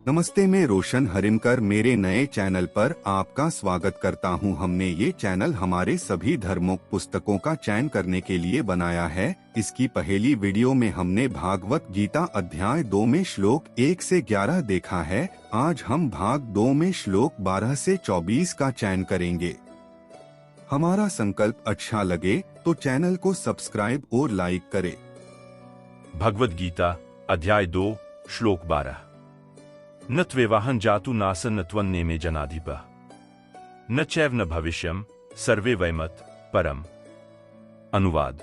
नमस्ते, मैं रोशन हरिमकर मेरे नए चैनल पर आपका स्वागत करता हूं। हमने ये चैनल हमारे सभी धर्मों पुस्तकों का चयन करने के लिए बनाया है। इसकी पहली वीडियो में हमने भागवत गीता अध्याय 2 में श्लोक 1 से 11 देखा है। आज हम भाग 2 में श्लोक 12 से 24 का चयन करेंगे। हमारा संकल्प अच्छा लगे तो चैनल को सब्सक्राइब और लाइक करें। भगवद गीता अध्याय 2 श्लोक 12। न त्वेवाहं जातु नासन नत्वं नेमे जनाधिप न चैव न भविष्यम सर्वे वैमत परम। अनुवाद।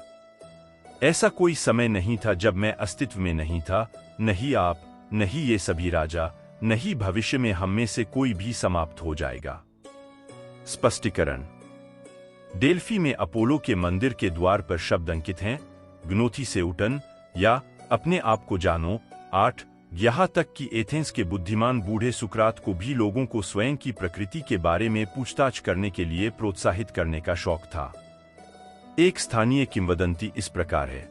ऐसा कोई समय नहीं था जब मैं अस्तित्व में नहीं था, नहीं आप, नहीं ये सभी राजा, नहीं भविष्य में हम में से कोई भी समाप्त हो जाएगा। स्पष्टीकरण। डेल्फी में अपोलो के मंदिर के द्वार पर शब्द अंकित हैं, ग्नोथी से उठन या अपने आप को जानो। 8 यहाँ तक कि एथेंस के बुद्धिमान बूढ़े सुकरात को भी लोगों को स्वयं की प्रकृति के बारे में पूछताछ करने के लिए प्रोत्साहित करने का शौक था। एक स्थानीय किंवदंती इस प्रकार है।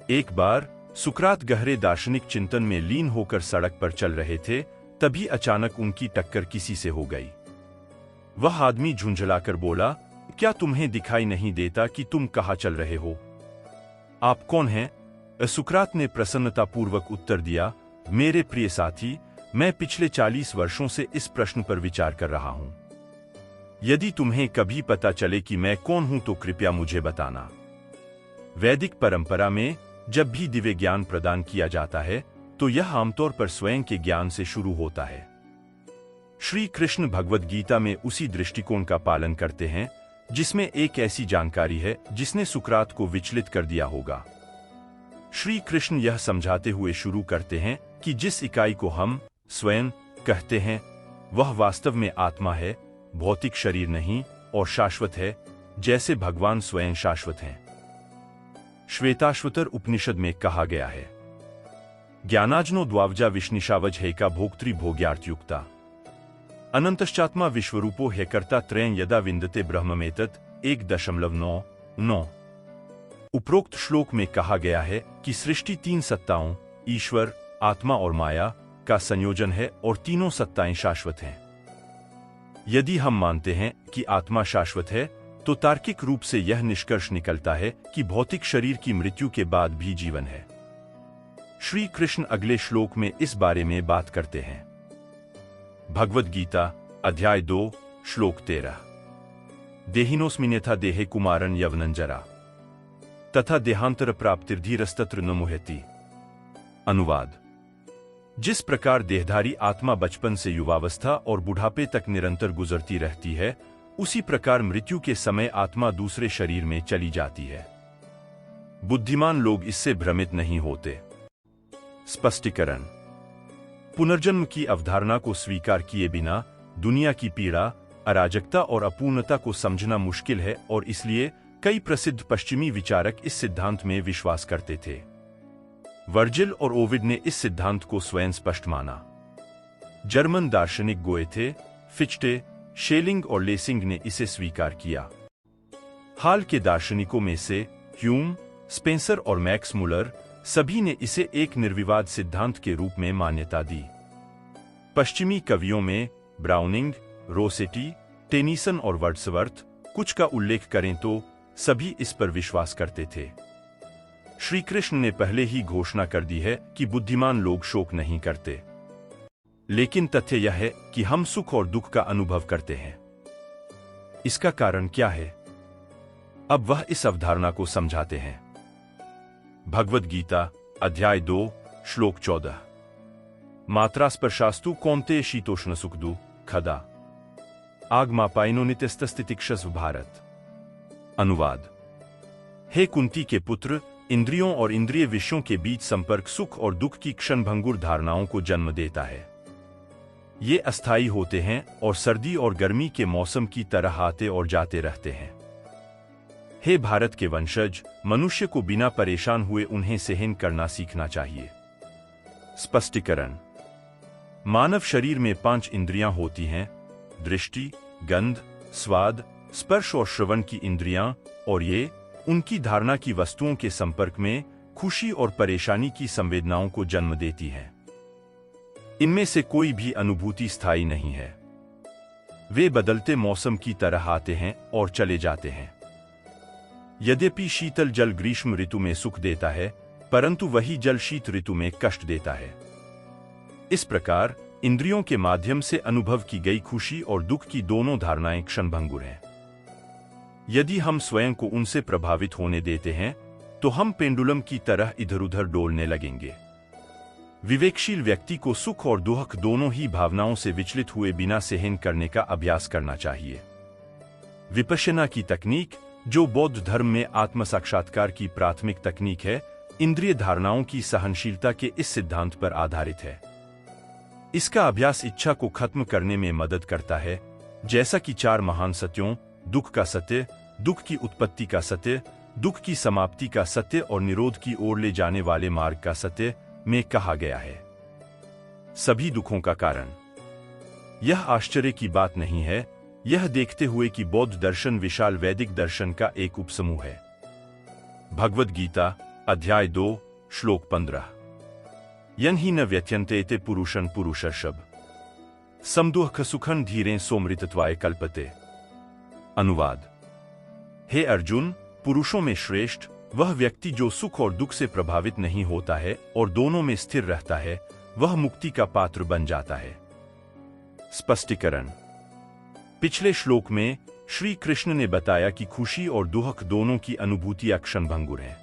एक बार सुकरात गहरे दार्शनिक चिंतन में लीन होकर सड़क पर चल रहे थे, तभी अचानक उनकी टक्कर किसी से हो गई। वह आदमी झुंझलाकर बोला, क्या तुम्हें दिखाई नहीं देता कि तुम कहाँ चल रहे हो? आप कौन हैं? सुकरात ने प्रसन्नतापूर्वक उत्तर दिया, मेरे प्रिय साथी, मैं पिछले 40 वर्षों से इस प्रश्न पर विचार कर रहा हूं। यदि तुम्हें कभी पता चले कि मैं कौन हूं तो कृपया मुझे बताना। वैदिक परंपरा में जब भी दिव्य ज्ञान प्रदान किया जाता है तो यह आमतौर पर स्वयं के ज्ञान से शुरू होता है। श्री कृष्ण भगवद गीता में उसी दृष्टिकोण का पालन करते हैं जिसमें एक ऐसी जानकारी है जिसने सुकरात को विचलित कर दिया होगा। श्री कृष्ण यह समझाते हुए शुरू करते हैं कि जिस इकाई को हम स्वयं कहते हैं वह वास्तव में आत्मा है, भौतिक शरीर नहीं, और शाश्वत है, जैसे भगवान स्वयं शाश्वत हैं। श्वेताश्वतर उपनिषद में कहा गया है, ज्ञानाजनो द्वावजा विष्णिशावज हेका भोक्तृ भोग्यार्थयुक्ता अनंतश्चात्मा विश्वरूपो हेकर्ता त्रयं यदा विन्दते ब्रह्ममेतत् 1.9 उपरोक्त श्लोक में कहा गया है कि सृष्टि 3 सत्ताओं ईश्वर, आत्मा और माया का संयोजन है और तीनों सत्ताएं शाश्वत हैं। यदि हम मानते हैं कि आत्मा शाश्वत है तो तार्किक रूप से यह निष्कर्ष निकलता है कि भौतिक शरीर की मृत्यु के बाद भी जीवन है। श्री कृष्ण अगले श्लोक में इस बारे में बात करते हैं। भगवद गीता अध्याय 2 श्लोक 13। देहिनोस्मिनेथा देहे कुमारन यवनंजरा तथा देहांतर प्राप्तिर्धीरस्तत्र न मुह्यति। अनुवाद। जिस प्रकार देहधारी आत्मा बचपन से युवावस्था और बुढ़ापे तक निरंतर गुजरती रहती है, उसी प्रकार मृत्यु के समय आत्मा दूसरे शरीर में चली जाती है। बुद्धिमान लोग इससे भ्रमित नहीं होते। स्पष्टीकरण। पुनर्जन्म की अवधारणा को स्वीकार किए बिना दुनिया की पीड़ा, अराजकता और अपूर्णता को समझना मुश्किल है और इसलिए कई प्रसिद्ध पश्चिमी विचारक इस सिद्धांत में विश्वास करते थे। वर्जिल और ओविड ने इस सिद्धांत को स्वयं स्पष्ट माना। जर्मन दार्शनिक गोएथे, फिच्टे, शेलिंग और लेसिंग ने इसे स्वीकार किया। हाल के दार्शनिकों में से ह्यूम, स्पेंसर और मैक्स मुलर सभी ने इसे एक निर्विवाद सिद्धांत के रूप में मान्यता दी। पश्चिमी कवियों में ब्राउनिंग, रोसेटी, टेनीसन और वर्ड्सवर्थ कुछ का उल्लेख करें तो सभी इस पर विश्वास करते थे। श्री कृष्ण ने पहले ही घोषणा कर दी है कि बुद्धिमान लोग शोक नहीं करते, लेकिन तथ्य यह है कि हम सुख और दुख का अनुभव करते हैं। इसका कारण क्या है? अब वह इस अवधारणा को समझाते हैं। भगवद गीता अध्याय 2 श्लोक 14। मात्रा स्पर्शास्तु कौन्तेय शीतोष्ण सुखदु खदा आगमापाइनो नित्यस्तस्तितिक्षस्व भारत। अनुवाद। हे कुंती के पुत्र, इंद्रियों और इंद्रिय विषयों के बीच संपर्क सुख और दुख की क्षणभंगुर धारणाओं को जन्म देता है। ये अस्थायी होते हैं और सर्दी और गर्मी के मौसम की तरह आते और जाते रहते हैं। हे भारत के वंशज, मनुष्य को बिना परेशान हुए उन्हें सहन करना सीखना चाहिए। स्पष्टीकरण। मानव शरीर में 5 इंद्रियां होती हैं, दृष्टि, गंध, स्वाद, स्पर्श और श्रवण की इंद्रियां, और ये उनकी धारणा की वस्तुओं के संपर्क में खुशी और परेशानी की संवेदनाओं को जन्म देती हैं। इनमें से कोई भी अनुभूति स्थायी नहीं है। वे बदलते मौसम की तरह आते हैं और चले जाते हैं। यद्यपि शीतल जल ग्रीष्म ऋतु में सुख देता है, परंतु वही जल शीत ऋतु में कष्ट देता है। इस प्रकार इंद्रियों के माध्यम से अनुभव की गई खुशी और दुख की दोनों धारणाएं क्षणभंगुर हैं। यदि हम स्वयं को उनसे प्रभावित होने देते हैं तो हम पेंडुलम की तरह इधर उधर डोलने लगेंगे। विवेकशील व्यक्ति को सुख और दुख दोनों ही भावनाओं से विचलित हुए बिना सहन करने का अभ्यास करना चाहिए। विपश्यना की तकनीक, जो बौद्ध धर्म में आत्म साक्षात्कार की प्राथमिक तकनीक है, इंद्रिय धारणाओं की सहनशीलता के इस सिद्धांत पर आधारित है। इसका अभ्यास इच्छा को खत्म करने में मदद करता है, जैसा कि 4 महान सत्यों, दुख का सत्य, दुख की उत्पत्ति का सत्य, दुख की समाप्ति का सत्य और निरोध की ओर ले जाने वाले मार्ग का सत्य में कहा गया है। सभी दुखों का कारण। यह आश्चर्य की बात नहीं है, यह देखते हुए कि बौद्ध दर्शन विशाल वैदिक दर्शन का एक उपसमूह है। भगवद गीता, अध्याय 2, श्लोक 15। यन ही न व्यत्यन्ते पुरुषं पुरुषर्षभ समदुःख सुखं धीरें सोमृतत्वाय कल्पते। अनुवाद। हे अर्जुन, पुरुषों में श्रेष्ठ वह व्यक्ति जो सुख और दुख से प्रभावित नहीं होता है और दोनों में स्थिर रहता है, वह मुक्ति का पात्र बन जाता है। स्पष्टीकरण। पिछले श्लोक में श्री कृष्ण ने बताया कि खुशी और दुख दोनों की अनुभूतियां क्षणभंगुर हैं।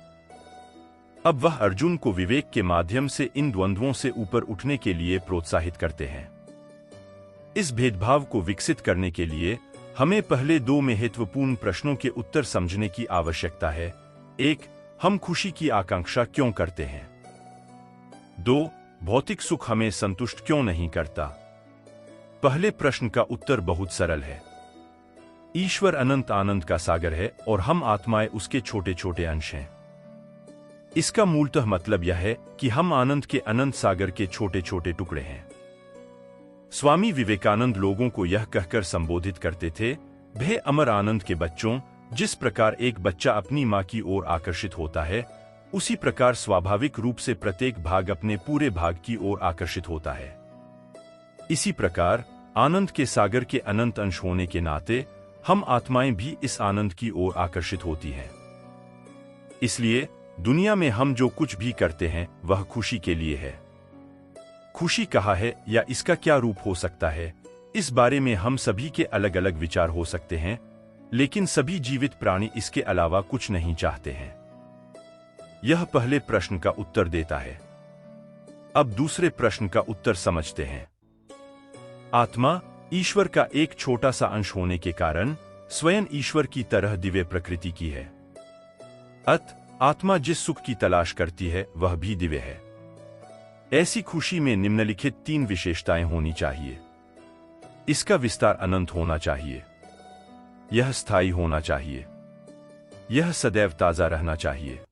अब वह अर्जुन को विवेक के माध्यम से इन द्वंद्वों से ऊपर उठने के लिए प्रोत्साहित करते हैं। इस भेदभाव को विकसित करने के लिए हमें पहले 2 महत्वपूर्ण प्रश्नों के उत्तर समझने की आवश्यकता है। 1. हम खुशी की आकांक्षा क्यों करते हैं? 2. भौतिक सुख हमें संतुष्ट क्यों नहीं करता? पहले प्रश्न का उत्तर बहुत सरल है। ईश्वर अनंत आनंद का सागर है और हम आत्माएं उसके छोटे छोटे अंश हैं। इसका मूलतः मतलब यह है कि हम आनंद के अनंत सागर के छोटे छोटे टुकड़े हैं। स्वामी विवेकानंद लोगों को यह कहकर संबोधित करते थे, भे अमर आनंद के बच्चों, जिस प्रकार एक बच्चा अपनी मां की ओर आकर्षित होता है, उसी प्रकार स्वाभाविक रूप से प्रत्येक भाग अपने पूरे भाग की ओर आकर्षित होता है। इसी प्रकार आनंद के सागर के अनंत अंश होने के नाते हम आत्माएं भी इस आनंद की ओर आकर्षित होती हैं। इसलिए दुनिया में हम जो कुछ भी करते हैं वह खुशी के लिए है। खुशी कहाँ है या इसका क्या रूप हो सकता है, इस बारे में हम सभी के अलग अलग विचार हो सकते हैं, लेकिन सभी जीवित प्राणी इसके अलावा कुछ नहीं चाहते हैं। यह पहले प्रश्न का उत्तर देता है। अब दूसरे प्रश्न का उत्तर समझते हैं। आत्मा ईश्वर का एक छोटा सा अंश होने के कारण स्वयं ईश्वर की तरह दिव्य प्रकृति की है। आत्मा जिस सुख की तलाश करती है वह भी दिव्य है। ऐसी खुशी में निम्नलिखित 3 विशेषताएं होनी चाहिए। इसका विस्तार अनंत होना चाहिए, यह स्थायी होना चाहिए, यह सदैव ताजा रहना चाहिए।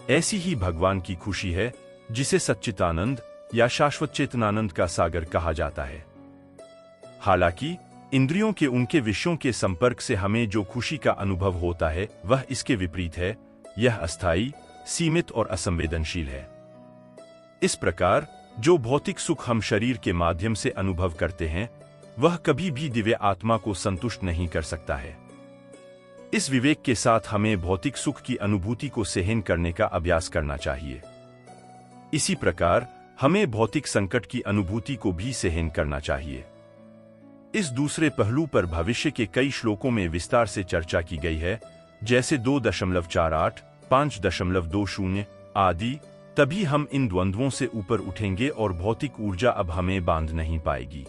ऐसी ही भगवान की खुशी है जिसे सच्चिदानंद या शाश्वत चेतनानंद का सागर कहा जाता है। हालांकि इंद्रियों के उनके विषयों के संपर्क से हमें जो खुशी का अनुभव होता है वह इसके विपरीत है। यह अस्थायी, सीमित और असंवेदनशील है। इस प्रकार जो भौतिक सुख हम शरीर के माध्यम से अनुभव करते हैं वह कभी भी दिव्य आत्मा को संतुष्ट नहीं कर सकता है। इस विवेक के साथ हमें भौतिक सुख की अनुभूति को सहन करने का अभ्यास करना चाहिए। इसी प्रकार हमें भौतिक संकट की अनुभूति को भी सहन करना चाहिए। इस दूसरे पहलू पर भविष्य के कई श्लोकों में विस्तार से चर्चा की गई है, जैसे 2.48, 5.20 आदि। तभी हम इन द्वंद्वों से ऊपर उठेंगे और भौतिक ऊर्जा अब हमें बांध नहीं पाएगी।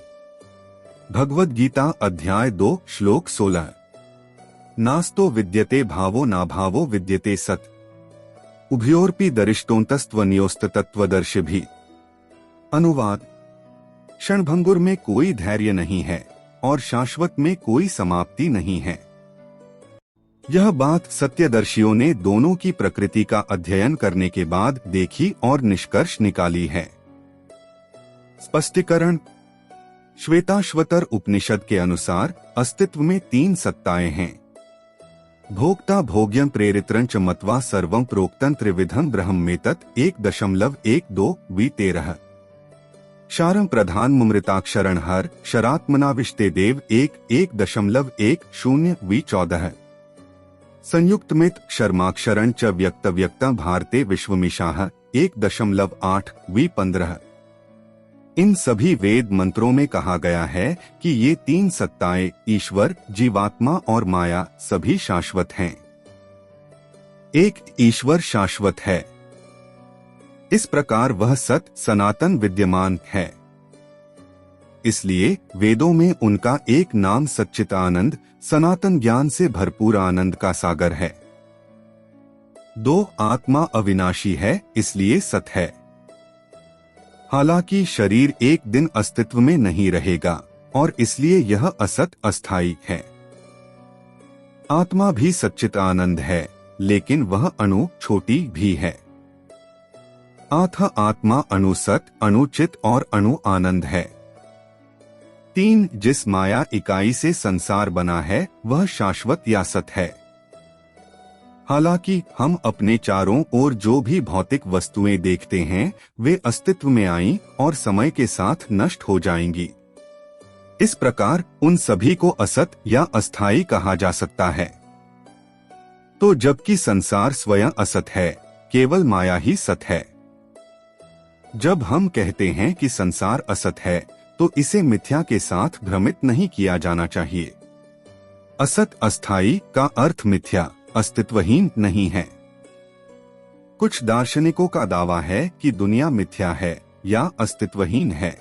भगवद गीता अध्याय 2 श्लोक 16। नास्तो विद्यते भावो नाभावो विद्यते सत् उभयोरपि दरिष्टोन्तस्त्वन्योस्तत्त्वदर्शिभिः। अनुवाद। क्षणभंगुर में कोई धैर्य नहीं है और शाश्वत में कोई समाप्ति नहीं है। यह बात सत्यदर्शियों ने दोनों की प्रकृति का अध्ययन करने के बाद देखी और निष्कर्ष निकाली है। स्पष्टीकरण। श्वेताश्वतर उपनिषद के अनुसार अस्तित्व में 3 सत्ताएं हैं। भोक्ता भोग्यं प्रेरित्रंच मत्वा सर्वं प्रोक्तं त्रिविधं ब्रह्मेतत् 1.12 13। क्षारं प्रधान मुमृताक्षरण हर शरात्मनाविष्टे देव 1.1.10 V14 संयुक्तमित क्षरमाक्षरण च व्यक्त व्यक्ता भारते विश्वमिशाह 1.8 V15। इन सभी वेद मंत्रों में कहा गया है कि ये तीन सत्ताएं ईश्वर, जीवात्मा और माया सभी शाश्वत हैं। एक ईश्वर शाश्वत है, इस प्रकार वह सत सनातन विद्यमान है। इसलिए वेदों में उनका एक नाम सच्चिदानंद सनातन ज्ञान से भरपूर आनंद का सागर है। दो आत्मा अविनाशी है, इसलिए सत है। हालांकि शरीर एक दिन अस्तित्व में नहीं रहेगा और इसलिए यह असत अस्थायी है। आत्मा भी सच्चिदानंद है, लेकिन वह अणु छोटी भी है। आत्मा आत्मा अणु सत, अणु चित और अणु आनंद है। तीन जिस माया इकाई से संसार बना है वह शाश्वत या सत है। हालांकि हम अपने चारों ओर जो भी भौतिक वस्तुएं देखते हैं वे अस्तित्व में आईं और समय के साथ नष्ट हो जाएंगी। इस प्रकार उन सभी को असत या अस्थायी कहा जा सकता है। तो जबकि संसार स्वयं असत है, केवल माया ही सत है। जब हम कहते हैं कि संसार असत है तो इसे मिथ्या के साथ भ्रमित नहीं किया जाना चाहिए। असत अस्थायी का अर्थ मिथ्या अस्तित्वहीन नहीं है। कुछ दार्शनिकों का दावा है कि दुनिया मिथ्या है या अस्तित्वहीन है।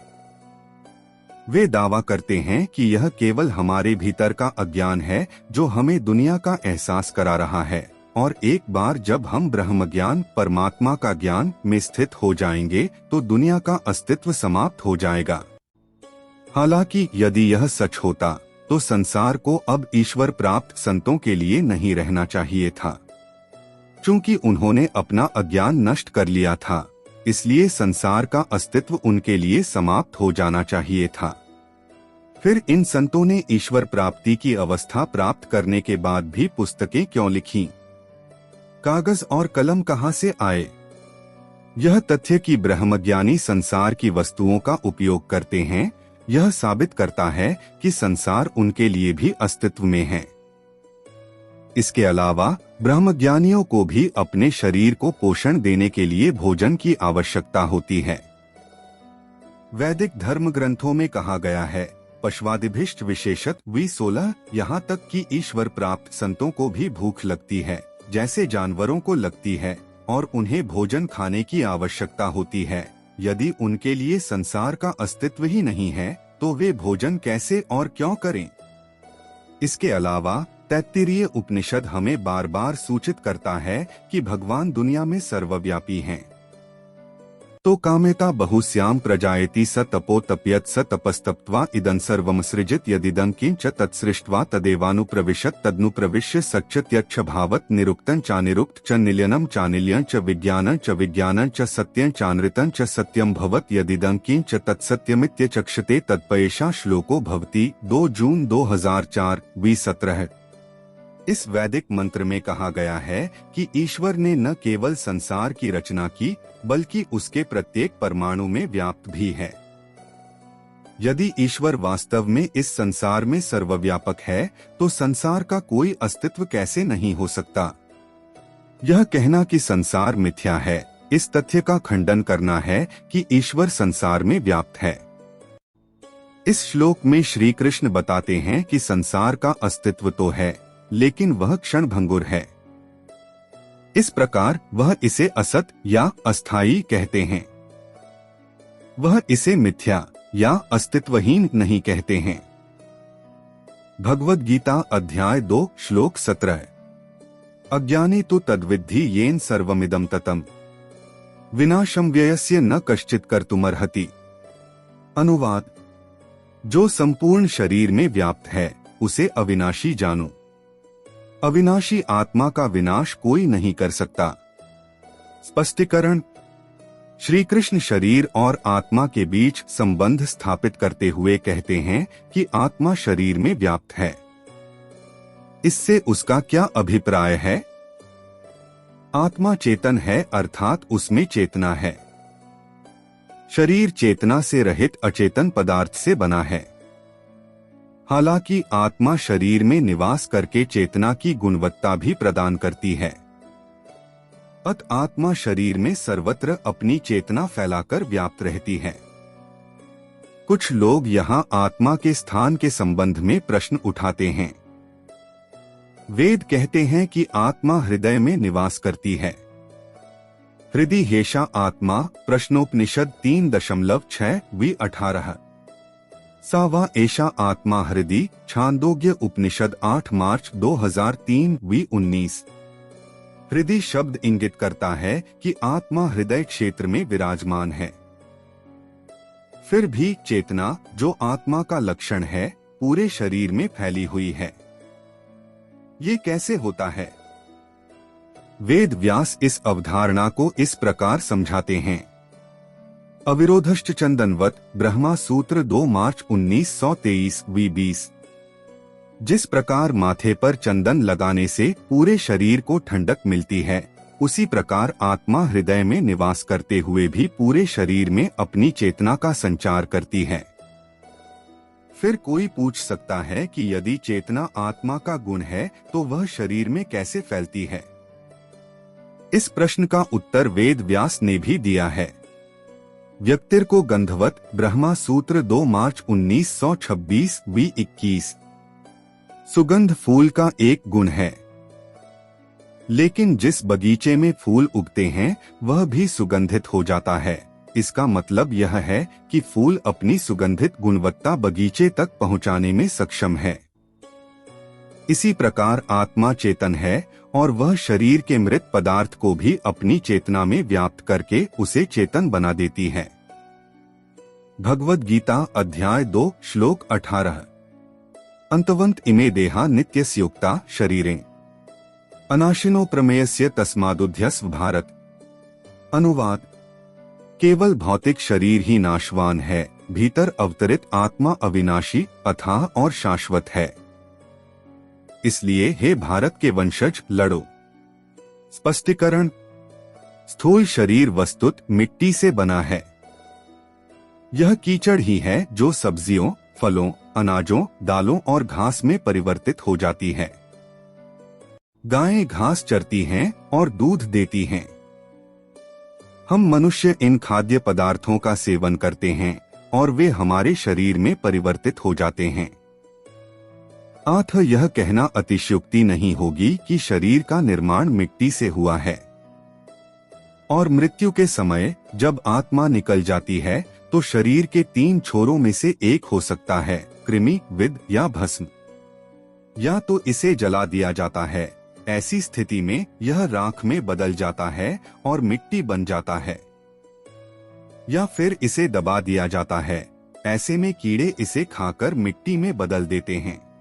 वे दावा करते हैं कि यह केवल हमारे भीतर का अज्ञान है जो हमें दुनिया का एहसास करा रहा है, और एक बार जब हम ब्रह्म ज्ञान परमात्मा का ज्ञान में स्थित हो जाएंगे तो दुनिया का अस्तित्व समाप्त हो जाएगा। हालांकि यदि यह सच होता तो संसार को अब ईश्वर प्राप्त संतों के लिए नहीं रहना चाहिए था। चूंकि उन्होंने अपना अज्ञान नष्ट कर लिया था, इसलिए संसार का अस्तित्व उनके लिए समाप्त हो जाना चाहिए था। फिर इन संतों ने ईश्वर प्राप्ति की अवस्था प्राप्त करने के बाद भी पुस्तकें क्यों लिखीं? कागज और कलम कहां से आए? यह तथ्य कि ब्रह्मज्ञानी संसार की वस्तुओं का उपयोग करते हैं, यह साबित करता है कि संसार उनके लिए भी अस्तित्व में है। इसके अलावा ब्रह्मज्ञानियों को भी अपने शरीर को पोषण देने के लिए भोजन की आवश्यकता होती है। वैदिक धर्म ग्रंथों में कहा गया है, पश्वादिभिष्ट विशेषत V16, यहाँ तक कि ईश्वर प्राप्त संतों को भी भूख लगती है जैसे जानवरों को लगती है, और उन्हें भोजन खाने की आवश्यकता होती है। यदि उनके लिए संसार का अस्तित्व ही नहीं है तो वे भोजन कैसे और क्यों करें? इसके अलावा तैत्तिरीय उपनिषद हमें बार बार सूचित करता है कि भगवान दुनिया में सर्वव्यापी हैं। तो कामेता बहुश्याम प्रजायति स तपो तप्यत स तपस्तप्त्वा इदं सर्वमसृजित यदिदं किंच तत्सृष्ट्वा तदेवानुप्रविशत तदनुप्रविश्य सच्चत्यक्ष भावत निरुक्तं चानिरुक्त च निलयनं चानिलयं च विज्ञानं च सत्यं चानृतं च सत्यं भवत यदिदं किंच तत्सत्यमित्यचक्षते तत्पयेषा श्लोको भवति। 2 जून 2004 V17। इस वैदिक मंत्र में कहा गया है कि ईश्वर ने न केवल संसार की रचना की बल्कि उसके प्रत्येक परमाणु में व्याप्त भी है। यदि ईश्वर वास्तव में इस संसार में सर्वव्यापक है तो संसार का कोई अस्तित्व कैसे नहीं हो सकता? यह कहना कि संसार मिथ्या है, इस तथ्य का खंडन करना है कि ईश्वर संसार में व्याप्त है। इस श्लोक में श्री कृष्ण बताते हैं कि संसार का अस्तित्व तो है, लेकिन वह क्षणभंगुर है। इस प्रकार वह इसे असत या अस्थायी कहते हैं। वह इसे मिथ्या या अस्तित्वहीन नहीं कहते हैं। भगवद गीता अध्याय 2 श्लोक 17। अज्ञाने तु तद्विद्धि येन सर्वमिदं ततम् विनाशं व्ययस्य न कश्चित् कर्तुमर्हति। अनुवाद: जो संपूर्ण शरीर में व्याप्त है उसे अविनाशी जानो। अविनाशी आत्मा का विनाश कोई नहीं कर सकता। स्पष्टीकरण: श्री कृष्ण शरीर और आत्मा के बीच संबंध स्थापित करते हुए कहते हैं कि आत्मा शरीर में व्याप्त है। इससे उसका क्या अभिप्राय है? आत्मा चेतन है, अर्थात उसमें चेतना है। शरीर चेतना से रहित अचेतन पदार्थ से बना है। हालांकि आत्मा शरीर में निवास करके चेतना की गुणवत्ता भी प्रदान करती है। आत्मा शरीर में सर्वत्र अपनी चेतना फैलाकर व्याप्त रहती है। कुछ लोग यहाँ आत्मा के स्थान के संबंध में प्रश्न उठाते हैं। वेद कहते हैं कि आत्मा हृदय में निवास करती है। हृदय हेषा आत्मा, प्रश्नोपनिषद 3.6-18। सावा एषा आत्मा हृदय, छांदोग्य उपनिषद 8 मार्च 2003-19। हृदय शब्द इंगित करता है कि आत्मा हृदय क्षेत्र में विराजमान है। फिर भी चेतना, जो आत्मा का लक्षण है, पूरे शरीर में फैली हुई है। ये कैसे होता है? वेद व्यास इस अवधारणा को इस प्रकार समझाते हैं। अविरोधश्च चंदनवत, ब्रह्मा सूत्र 2 मार्च 1923-20। जिस प्रकार माथे पर चंदन लगाने से पूरे शरीर को ठंडक मिलती है, उसी प्रकार आत्मा हृदय में निवास करते हुए भी पूरे शरीर में अपनी चेतना का संचार करती है। फिर कोई पूछ सकता है कि यदि चेतना आत्मा का गुण है तो वह शरीर में कैसे फैलती है? इस प्रश्न का उत्तर वेद व्यास ने भी दिया है। व्यक्तिर को गंधवत, ब्रह्मा सूत्र 2 मार्च 1926-21। सुगंध फूल का एक गुण है, लेकिन जिस बगीचे में फूल उगते हैं वह भी सुगंधित हो जाता है। इसका मतलब यह है कि फूल अपनी सुगंधित गुणवत्ता बगीचे तक पहुंचाने में सक्षम है। इसी प्रकार आत्मा चेतन है और वह शरीर के मृत पदार्थ को भी अपनी चेतना में व्याप्त करके उसे चेतन बना देती है। भगवद गीता अध्याय 2 श्लोक 18। अंतवंत इमे देहा नित्यस्योक्ता शरीरें अनाशिनो प्रमेयस्य तस्मादुध्यस्व भारत। अनुवाद: केवल भौतिक शरीर ही नाशवान है, भीतर अवतरित आत्मा अविनाशी, अथाह और शाश्वत है। इसलिए हे भारत के वंशज, लड़ो। स्पष्टीकरण: स्थूल शरीर वस्तुत मिट्टी से बना है। यह कीचड़ ही है जो सब्जियों, फलों, अनाजों, दालों और घास में परिवर्तित हो जाती है। गायें घास चरती हैं और दूध देती हैं। हम मनुष्य इन खाद्य पदार्थों का सेवन करते हैं और वे हमारे शरीर में परिवर्तित हो जाते हैं। यह कहना अतिशयोक्ति नहीं होगी कि शरीर का निर्माण मिट्टी से हुआ है और मृत्यु के समय जब आत्मा निकल जाती है तो शरीर के 3 छोरों में से एक हो सकता है, कृमि, विद या भस्म। या तो इसे जला दिया जाता है, ऐसी स्थिति में यह राख में बदल जाता है और मिट्टी बन जाता है, या फिर इसे दबा दिया जाता है, ऐसे में कीड़े इसे खाकर मिट्टी में बदल देते हैं।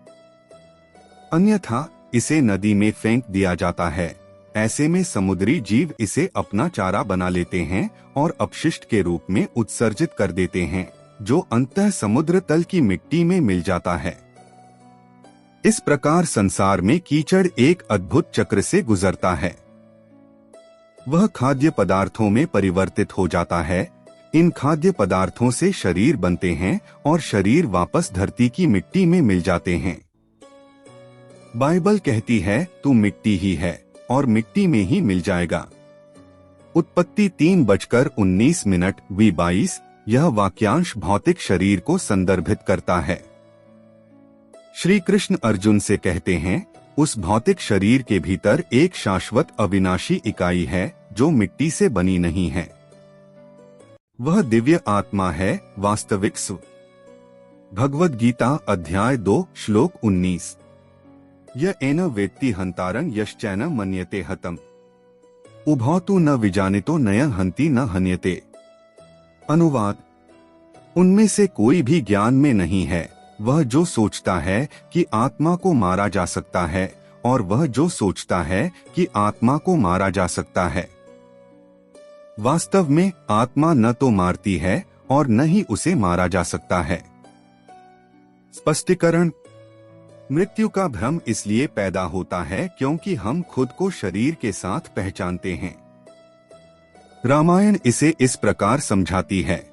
अन्यथा इसे नदी में फेंक दिया जाता है, ऐसे में समुद्री जीव इसे अपना चारा बना लेते हैं और अपशिष्ट के रूप में उत्सर्जित कर देते हैं, जो अंततः समुद्र तल की मिट्टी में मिल जाता है। इस प्रकार संसार में कीचड़ एक अद्भुत चक्र से गुजरता है। वह खाद्य पदार्थों में परिवर्तित हो जाता है। इन खाद्य पदार्थों से शरीर बनते हैं और शरीर वापस धरती की मिट्टी में मिल जाते हैं। बाइबल कहती है, तू मिट्टी ही है और मिट्टी में ही मिल जाएगा। उत्पत्ति 3:19 यह वाक्यांश भौतिक शरीर को संदर्भित करता है। श्री कृष्ण अर्जुन से कहते हैं, उस भौतिक शरीर के भीतर एक शाश्वत अविनाशी इकाई है जो मिट्टी से बनी नहीं है। वह दिव्य आत्मा है, वास्तविक स्व। भगवद गीता अध्याय 2 श्लोक 19। य एन वेत्ति हंतारं यश्चैन मन्यते हतम् उभौ तु न विजानितो नयं हन्ति न हन्यते। अनुवाद: उनमें से कोई भी ज्ञान में नहीं है, वह जो सोचता है कि आत्मा को मारा जा सकता है और वह जो सोचता है कि आत्मा को मारा जा सकता है। वास्तव में आत्मा न तो मारती है और न ही उसे मारा जा सकता है। स्पष्टीकरण: मृत्यु का भ्रम इसलिए पैदा होता है क्योंकि हम खुद को शरीर के साथ पहचानते हैं। रामायण इसे इस प्रकार समझाती है,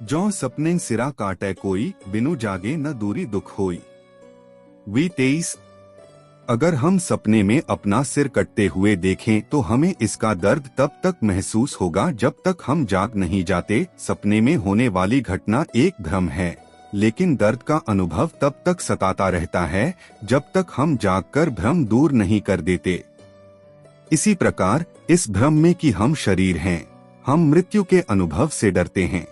जौ सपने सिरा काटे कोई, बिनु जागे न दूरी दुख होई। वी 23। अगर हम सपने में अपना सिर कटते हुए देखें तो हमें इसका दर्द तब तक महसूस होगा जब तक हम जाग नहीं जाते। सपने में होने वाली घटना एक भ्रम है, लेकिन दर्द का अनुभव तब तक सताता रहता है जब तक हम जागकर भ्रम दूर नहीं कर देते। इसी प्रकार इस भ्रम में कि हम शरीर हैं, हम मृत्यु के अनुभव से डरते हैं।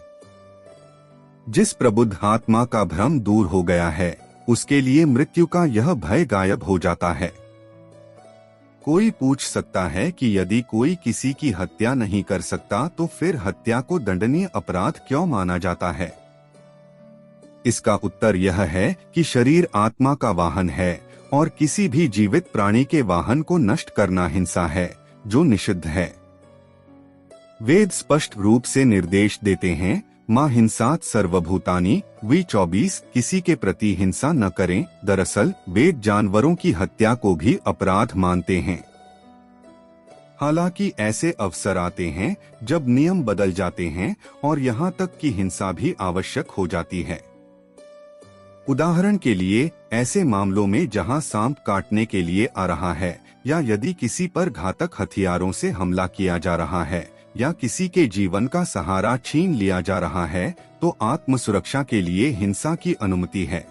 जिस प्रबुद्ध आत्मा का भ्रम दूर हो गया है, उसके लिए मृत्यु का यह भय गायब हो जाता है। कोई पूछ सकता है कि यदि कोई किसी की हत्या नहीं कर सकता तो फिर हत्या को दंडनीय अपराध क्यों माना जाता है? इसका उत्तर यह है कि शरीर आत्मा का वाहन है और किसी भी जीवित प्राणी के वाहन को नष्ट करना हिंसा है, जो निषिद्ध है। वेद स्पष्ट रूप से निर्देश देते हैं, मां हिंसात सर्वभूतानि, वी 24, किसी के प्रति हिंसा न करें। दरअसल वेद जानवरों की हत्या को भी अपराध मानते हैं। हालांकि ऐसे अवसर आते हैं जब नियम बदल जाते हैं और यहाँ तक कि हिंसा भी आवश्यक हो जाती है। उदाहरण के लिए ऐसे मामलों में जहां सांप काटने के लिए आ रहा है, या यदि किसी पर घातक हथियारों से हमला किया जा रहा है, या किसी के जीवन का सहारा छीन लिया जा रहा है, तो आत्म सुरक्षा के लिए हिंसा की अनुमति है।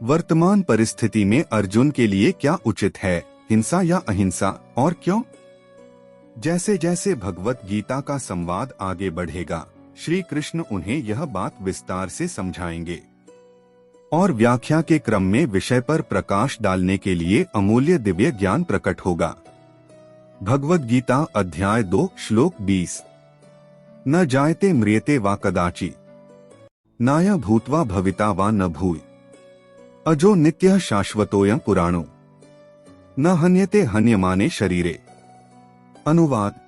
वर्तमान परिस्थिति में अर्जुन के लिए क्या उचित है, हिंसा या अहिंसा, और क्यों? जैसे जैसे भगवत गीता का संवाद आगे बढ़ेगा, श्री कृष्ण उन्हें यह बात विस्तार से समझाएंगे और व्याख्या के क्रम में विषय पर प्रकाश डालने के लिए अमूल्य दिव्य ज्ञान प्रकट होगा। भगवद गीता अध्याय 2 श्लोक 20। न जायते म्रियते वा कदाचि, नाय भूत्वा भविता वा न भूय, अजो नित्यः शाश्वतोऽयं पुराणो, न हन्यते हन्यमाने शरीरे। अनुवाद: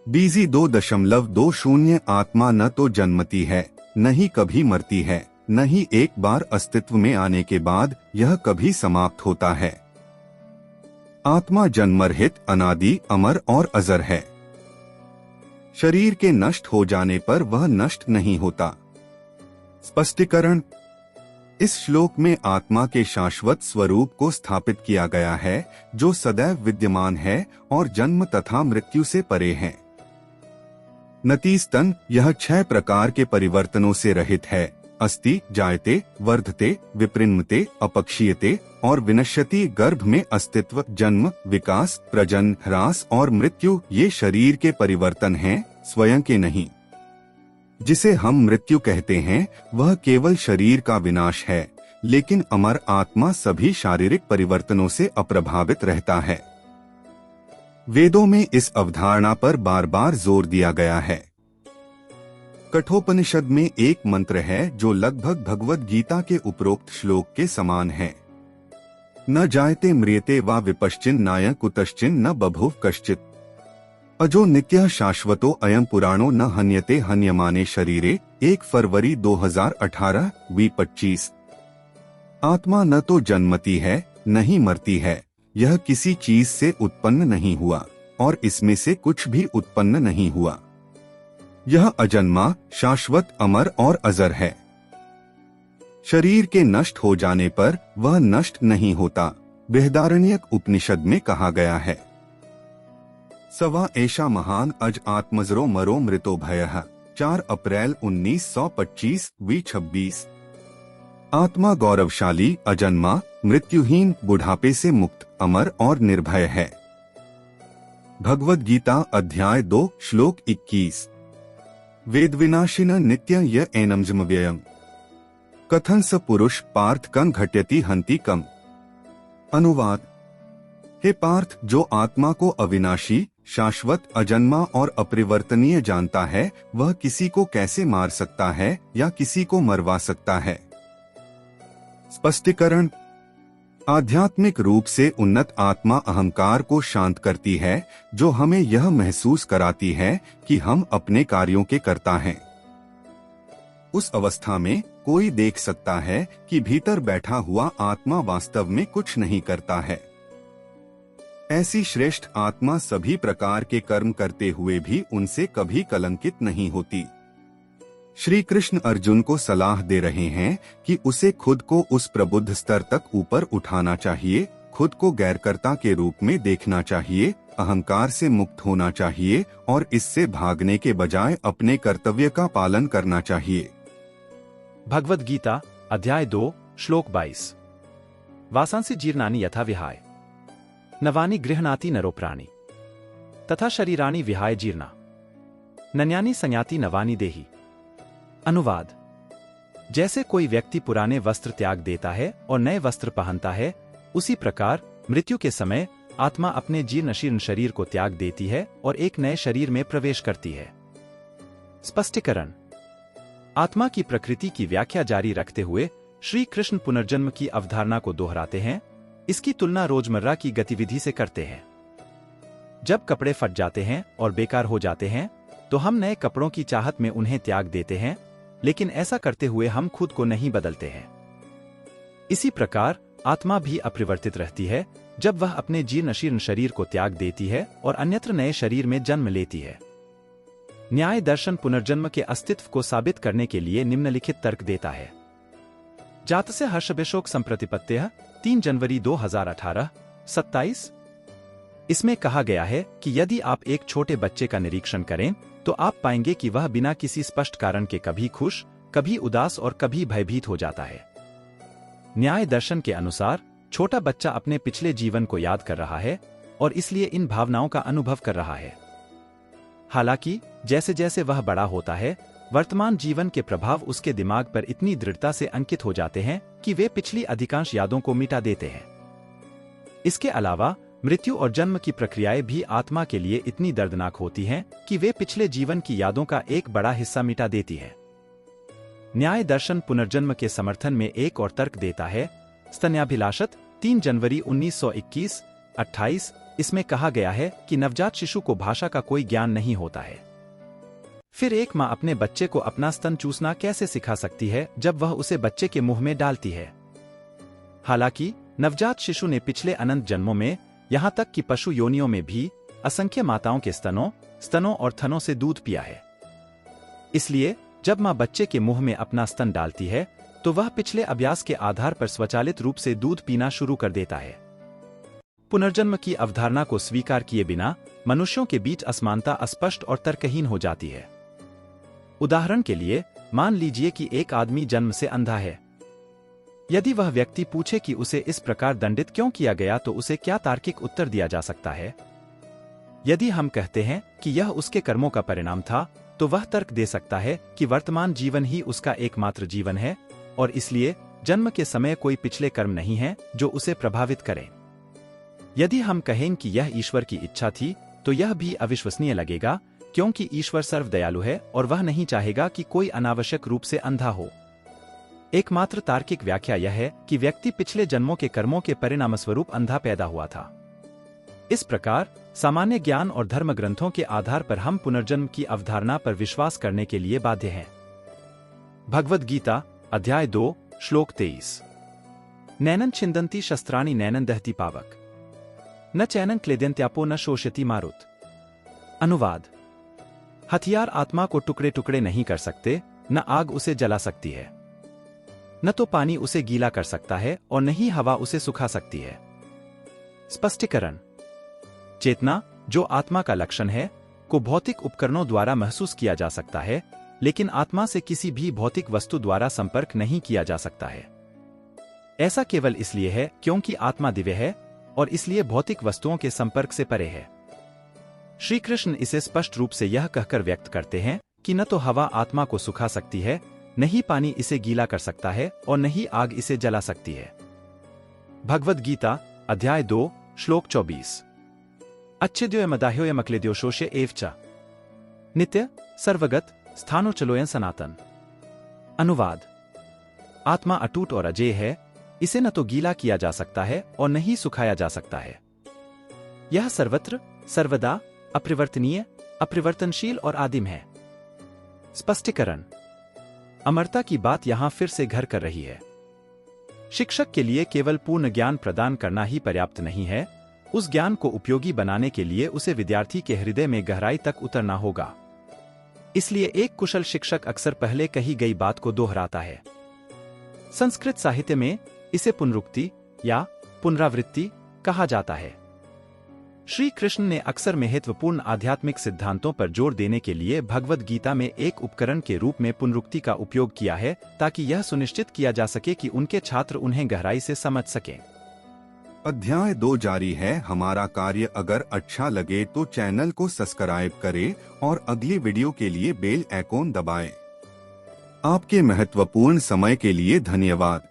बीजी 2.20 आत्मा न तो जन्मती है, न ही कभी मरती है, न ही एक बार अस्तित्व में आने के बाद यह कभी समाप्त होता है। आत्मा जन्मरहित, अनादि, अमर और अजर है। शरीर के नष्ट हो जाने पर वह नष्ट नहीं होता। स्पष्टीकरण: इस श्लोक में आत्मा के शाश्वत स्वरूप को स्थापित किया गया है, जो सदैव विद्यमान है और जन्म तथा मृत्यु से परे है। नतीजतन यह 6 प्रकार के परिवर्तनों से रहित है: अस्ति, जायते, वर्धते, विपरिणमते, अपक्षीयते और विनश्यति। गर्भ में अस्तित्व, जन्म, विकास, प्रजनन, ह्रास और मृत्यु ये शरीर के परिवर्तन हैं, स्वयं के नहीं। जिसे हम मृत्यु कहते हैं वह केवल शरीर का विनाश है, लेकिन अमर आत्मा सभी शारीरिक परिवर्तनों से अप्रभावित रहता है। वेदों में इस अवधारणा पर बार बार जोर दिया गया है। कठोपनिषद में एक मंत्र है जो लगभग भगवद गीता के उपरोक्त श्लोक के समान है। न जायते म्रियते वा विपश्चिन नाय कुतश्चिन न बभुव कश्चित, अजो नित्यः शाश्वतो अयं पुराणो न हन्यते हन्यमाने शरीरे। 1 फरवरी 2018 वी 25। आत्मा न तो जन्मती है, न ही मरती है। यह किसी चीज से उत्पन्न नहीं हुआ और इसमें से कुछ भी उत्पन्न नहीं हुआ। यह अजन्मा, शाश्वत, अमर और अजर है। शरीर के नष्ट हो जाने पर वह नष्ट नहीं होता। बृहदारण्यक उपनिषद में कहा गया है, सवा ऐशा महान अज आत्मजरो मरो मृतो भयः। 4 अप्रैल 1925 वी 26। आत्मा गौरवशाली, अजन्मा, मृत्युहीन, बुढ़ापे से मुक्त, अमर और निर्भय है। भगवद गीता अध्याय 2 श्लोक 21। वेदविनाशिन नित्य य एनमजम व्ययम्, कथन स पुरुष पार्थ कं घट्यति हन्ति कम। अनुवाद: हे पार्थ, जो आत्मा को अविनाशी, शाश्वत, अजन्मा और अपरिवर्तनीय जानता है, वह किसी को कैसे मार सकता है या किसी को मरवा सकता है? स्पष्टीकरण: आध्यात्मिक रूप से उन्नत आत्मा अहंकार को शांत करती है, जो हमें यह महसूस कराती है कि हम अपने कार्यों के कर्ता हैं। उस अवस्था में कोई देख सकता है कि भीतर बैठा हुआ आत्मा वास्तव में कुछ नहीं करता है। ऐसी श्रेष्ठ आत्मा सभी प्रकार के कर्म करते हुए भी उनसे कभी कलंकित नहीं होती। श्री कृष्ण अर्जुन को सलाह दे रहे हैं कि उसे खुद को उस प्रबुद्ध स्तर तक ऊपर उठाना चाहिए, खुद को गैरकर्ता के रूप में देखना चाहिए, अहंकार से मुक्त होना चाहिए और इससे भागने के बजाय अपने कर्तव्य का पालन करना चाहिए। भगवद गीता अध्याय 2 श्लोक 22। वासांसि जीर्णानि यथा विहाय नवानि गृह्णाति नरो प्राणी तथा शरीराणि विहाय जीर्णा नन्यानि संयाति नवानि देहि। अनुवाद: जैसे कोई व्यक्ति पुराने वस्त्र त्याग देता है और नए वस्त्र पहनता है, उसी प्रकार मृत्यु के समय आत्मा अपने जीर्ण शरीर को त्याग देती है और एक नए शरीर में प्रवेश करती है। स्पष्टीकरण: आत्मा की प्रकृति की व्याख्या जारी रखते हुए श्री कृष्ण पुनर्जन्म की अवधारणा को दोहराते हैं। इसकी तुलना रोजमर्रा की गतिविधि से करते हैं। जब कपड़े फट जाते हैं और बेकार हो जाते हैं तो हम नए कपड़ों की चाहत में उन्हें त्याग देते हैं, लेकिन ऐसा करते हुए हम खुद को नहीं बदलते हैं। इसी प्रकार आत्मा भी अपरिवर्तित रहती है जब वह अपने जीर्ण शरीर को त्याग देती है और अन्यत्र नए शरीर में जन्म लेती है। न्याय दर्शन पुनर्जन्म के अस्तित्व को साबित करने के लिए निम्नलिखित तर्क देता है। जातस्य हर्षभिषोक संप्रतिपत्त्यः 3 जनवरी 2018 27। इसमें कहा गया है कि यदि आप एक छोटे बच्चे का निरीक्षण करें तो आप पाएंगे कि वह बिना किसी स्पष्ट कारण के कभी खुश, कभी उदास और कभी भयभीत हो जाता है। न्याय दर्शन के अनुसार छोटा बच्चा अपने पिछले जीवन को याद कर रहा है और इसलिए इन भावनाओं का अनुभव कर रहा है। हालांकि जैसे जैसे वह बड़ा होता है, वर्तमान जीवन के प्रभाव उसके दिमाग पर इतनी दृढ़ता से अंकित हो जाते हैं कि वे पिछली अधिकांश यादों को मिटा देते हैं। इसके अलावा मृत्यु और जन्म की प्रक्रियाएं भी आत्मा के लिए इतनी दर्दनाक होती हैं कि वे पिछले जीवन की यादों का एक बड़ा हिस्सा मिटा देती है। न्याय दर्शन पुनर्जन्म के समर्थन में एक और तर्क देता है। स्तन्याभिलाषत 3 जनवरी 1921 28। इसमें कहा गया है कि नवजात शिशु को भाषा का कोई ज्ञान नहीं होता है। फिर एक माँ अपने बच्चे को अपना स्तन चूसना कैसे सिखा सकती है जब वह उसे बच्चे के मुंह में डालती है। हालांकि नवजात शिशु ने पिछले अनंत जन्मों में, यहाँ तक कि पशु योनियों में भी असंख्य माताओं के स्तनों और थनों से दूध पिया है। इसलिए जब माँ बच्चे के मुंह में अपना स्तन डालती है तो वह पिछले अभ्यास के आधार पर स्वचालित रूप से दूध पीना शुरू कर देता है। पुनर्जन्म की अवधारणा को स्वीकार किए बिना मनुष्यों के बीच असमानता अस्पष्ट और तर्कहीन हो जाती है। उदाहरण के लिए मान लीजिए कि एक आदमी जन्म से अंधा है। यदि वह व्यक्ति पूछे कि उसे इस प्रकार दंडित क्यों किया गया तो उसे क्या तार्किक उत्तर दिया जा सकता है? यदि हम कहते हैं कि यह उसके कर्मों का परिणाम था, तो वह तर्क दे सकता है कि वर्तमान जीवन ही उसका एकमात्र जीवन है और इसलिए जन्म के समय कोई पिछले कर्म नहीं है जो उसे प्रभावित करें। यदि हम कहें कि यह ईश्वर की इच्छा थी, तो यह भी अविश्वसनीय लगेगा, क्योंकि ईश्वर सर्वदयालु है और वह नहीं चाहेगा कि कोई अनावश्यक रूप से अंधा हो। एकमात्र तार्किक व्याख्या यह है कि व्यक्ति पिछले जन्मों के कर्मों के परिणामस्वरूप अंधा पैदा हुआ था। इस प्रकार सामान्य ज्ञान और धर्म ग्रंथों के आधार पर हम पुनर्जन्म की अवधारणा पर विश्वास करने के लिए बाध्य हैं। भगवद गीता अध्याय 2 श्लोक 23। नैनन छिन्दन्ति शस्त्राणि नैनन दहति पावक न चैनन क्लेद्यन्त्यापो न शोषयति मारुत। अनुवाद: हथियार आत्मा को टुकड़े टुकड़े नहीं कर सकते, न आग उसे जला सकती है, न तो पानी उसे गीला कर सकता है और न ही हवा उसे सुखा सकती है। स्पष्टीकरण: चेतना, जो आत्मा का लक्षण है, को भौतिक उपकरणों द्वारा महसूस किया जा सकता है, लेकिन आत्मा से किसी भी भौतिक वस्तु द्वारा संपर्क नहीं किया जा सकता है। ऐसा केवल इसलिए है क्योंकि आत्मा दिव्य है और इसलिए भौतिक वस्तुओं के संपर्क से परे है। श्री कृष्ण इसे स्पष्ट रूप से यह कहकर व्यक्त करते हैं कि न तो हवा आत्मा को सुखा सकती है, न ही पानी इसे गीला कर सकता है और न ही आग इसे जला सकती है। भगवद गीता अध्याय 2 श्लोक 24। अच्छेद्योयमदाह्योयमक्लेद्योशोष्य एव च नित्य सर्वगत स्थानोचलोयन सनातन। अनुवाद: आत्मा अटूट और अजेय है, इसे न तो गीला किया जा सकता है और न ही सुखाया जा सकता है। यह सर्वत्र, सर्वदा, अपरिवर्तनीय, अपरिवर्तनशील और आदिम है। स्पष्टीकरण: अमरता की बात यहां फिर से घर कर रही है। शिक्षक के लिए केवल पूर्ण ज्ञान प्रदान करना ही पर्याप्त नहीं है, उस ज्ञान को उपयोगी बनाने के लिए उसे विद्यार्थी के हृदय में गहराई तक उतरना होगा। इसलिए एक कुशल शिक्षक अक्सर पहले कही गई बात को दोहराता है। संस्कृत साहित्य में इसे पुनरुक्ति या पुनरावृत्ति कहा जाता है। श्री कृष्ण ने अक्सर महत्वपूर्ण आध्यात्मिक सिद्धांतों पर जोर देने के लिए भगवद गीता में एक उपकरण के रूप में पुनरुक्ति का उपयोग किया है, ताकि यह सुनिश्चित किया जा सके कि उनके छात्र उन्हें गहराई से समझ सकें। अध्याय 2 जारी है। हमारा कार्य अगर अच्छा लगे तो चैनल को सब्सक्राइब करें और अगली वीडियो के लिए बेल आइकॉन दबाएं। आपके महत्वपूर्ण समय के लिए धन्यवाद।